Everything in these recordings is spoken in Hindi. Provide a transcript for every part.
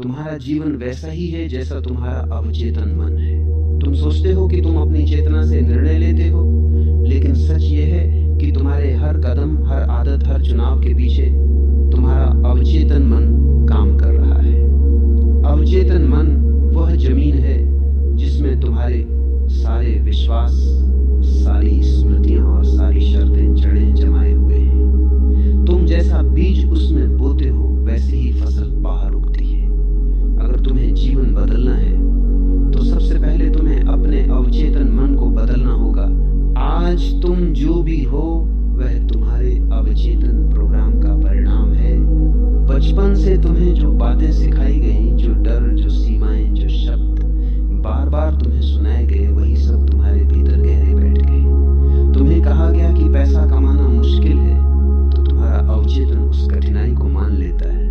तुम्हारा जीवन वैसा ही है जैसा तुम्हारा अवचेतन मन है। तुम सोचते हो कि तुम अपनी चेतना से निर्णय लेते हो, लेकिन सच ये है कि तुम्हारे हर कदम, हर आदत, हर चुनाव के पीछे तुम्हारा अवचेतन मन काम कर रहा है। अवचेतन मन वह जमीन है जिसमें तुम्हारे सारे विश्वास, सारी स्मृतियां और सारी शर्तें जड़ें जमाए हुए हैं। तुम जैसा बीज उसमें बोते हो वैसे ही फसल बाहर उगती है। अगर तुम्हें जीवन बदलना है तो सबसे पहले तुम्हें अपने अवचेतन मन को बदलना होगा। आज तुम जो भी हो वह तुम्हारे अवचेतन प्रोग्राम का परिणाम है। बचपन से तुम्हें जो बातें सिखाई गई, जो डर, जो सीमाएं, जो शब्द बार बार तुम्हें सुनाए गए, वही सब तुम्हारे भीतर गहरे बैठ गए। तुम्हें कहा गया कि पैसा कमाना मुश्किल है, तो तुम्हारा अवचेतन उस कठिनाई को मान लेता है।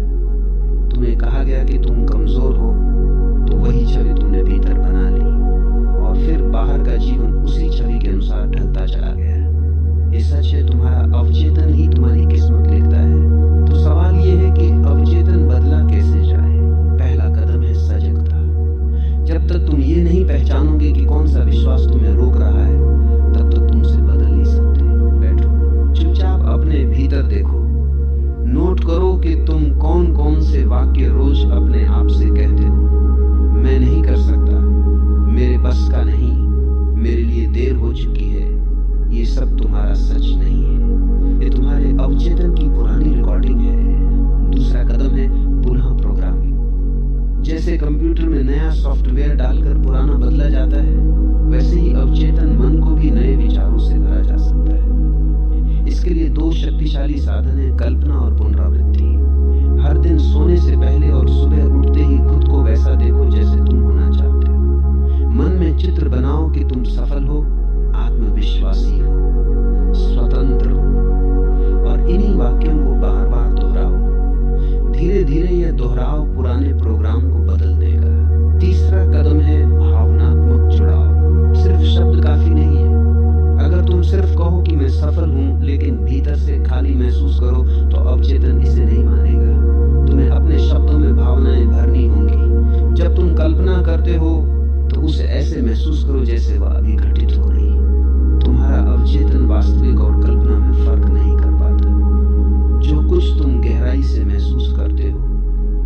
तुम्हें कहा गया कि तुम कमजोर हो, तो वही छवि तुमने भीतर बना ली और फिर बाहर का जीवन उसी छवि के अनुसार ढलता चला गया। ये सच है, तुम्हारा अवचेतन ही तुम्हारी किस्मत लिखता है। तो सवाल ये है कि अवचेतन बदला कैसे जाए। पहला कदम है सजगता। जब तक तुम ये नहीं पहचानोगे कि कौन सा विश्वास तुम्हें रोक रहा है, तब तक तुम उसे बदल नहीं सकते। बैठो, चुपचाप अपने भीतर देखो। नोट करो कि तुम कौन कौन से वाक्य रोज अपने आप से कहते हो। मैं नहीं कर सकता, मेरे बस का नहीं, मेरे लिए देर हो चुकी है। ये सब तुम्हारा सच नहीं है, ये तुम्हारे अवचेतन की पुरानी रिकॉर्डिंग है। दूसरा कदम है पुनः प्रोग्रामिंग। जैसे कंप्यूटर में नया सॉफ्टवेयर डालकर पुराना बदला जाता है, वैसे ही अवचेतन मन को भी नए विचारों से भरा जा सकता है। इसके लिए दो शक्तिशाली साधन हैं, कल्पना और पुनरावृत्ति। हर दिन सोने से पहले और सुबह उठते ही खुद को वैसा देखो जैसे तुम होना चाहते हो। मन में चित्र बनाओ कि तुम सफल हो, आत्मविश्वासी हो, स्वतंत्र हो, और इन्हीं वाक्यों को बार बार दोहराओ। धीरे धीरे यह दोहराव पुराने प्रोग्राम को बदल देगा। तीसरा कदम है भावनात्मक जुड़ाव। सिर्फ शब्द काफी नहीं है। अगर तुम सिर्फ कहो कि मैं सफल हूं, लेकिन भीतर से खाली महसूस करो, तो अवचेतन इसे नहीं मानेगा। तुम्हें अपने शब्दों में भावनाएं भरनी होंगी। जब तुम कल्पना करते हो तो उसे ऐसे महसूस करो जैसे वह अभी घटित हो रही। तुम्हारा अवचेतन वास्तविक और कल्पना में फर्क नहीं कर पाता। जो कुछ तुम गहराई से महसूस करते हो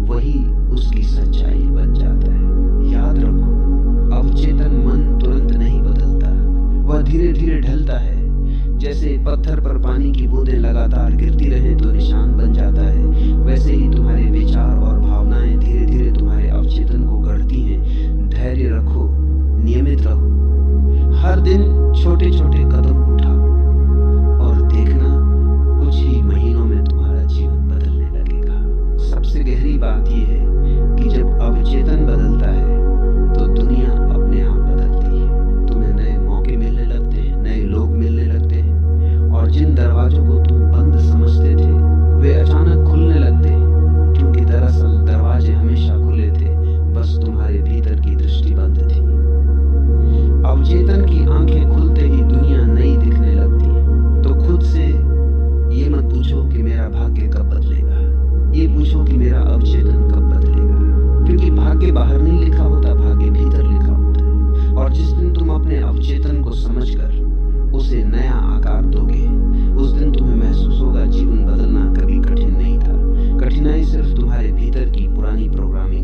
वही उसकी सच्चाई बन जाता है। याद रखो, अवचेतन मन तुरंत नहीं बदलता, वह धीरे धीरे ढलता है। जैसे पत्थर पर पानी की बूंदें लगातार गिरती रहें तो निशान बन जाता है, वैसे ही तुम्हारे विचार और भावनाएं धीरे धीरे तुम्हारे अवचेतन को गढ़ती हैं। धैर्य रखो, नियमित रहो, हर दिन छोटे छोटे कदम उठाओ और देखना कुछ ही महीनों में तुम्हारा जीवन बदलने लगेगा। सबसे गहरी बात यह है कि जब अवचेतन बदलता है तो दुनिया अपने आप बदलती है। तुम्हें नए मौके मिलने लगते हैं, नए लोग मिलने लगते हैं, और जिन दरवाजों को तुम बंद समझते थे वे अचानक खुलने लगते हैं, क्योंकि दरअसल दरवाजे हमेशा खुले थे, बस तुम्हारे भीतर की दृष्टि बंद थी। अवचेतन की आंखें खुलते ही दुनिया नई दिखने लगती है। तो खुद से ये मत पूछो कि मेरा भाग्य कब बदलेगा, ये पूछो कि मेरा अवचेतन कब बदलेगा। क्योंकि भाग्य बाहर नहीं लिखा होता, भाग्य भीतर लिखा होता है। और जिस दिन तुम अपने अवचेतन को समझकर उसे नया आकार दोगे, उस दिन तुम्हें महसूस होगा जीवन बदलना कभी कठिन नहीं था। कठिनाई सिर्फ तुम्हारे भीतर की पुरानी प्रोग्रामिंग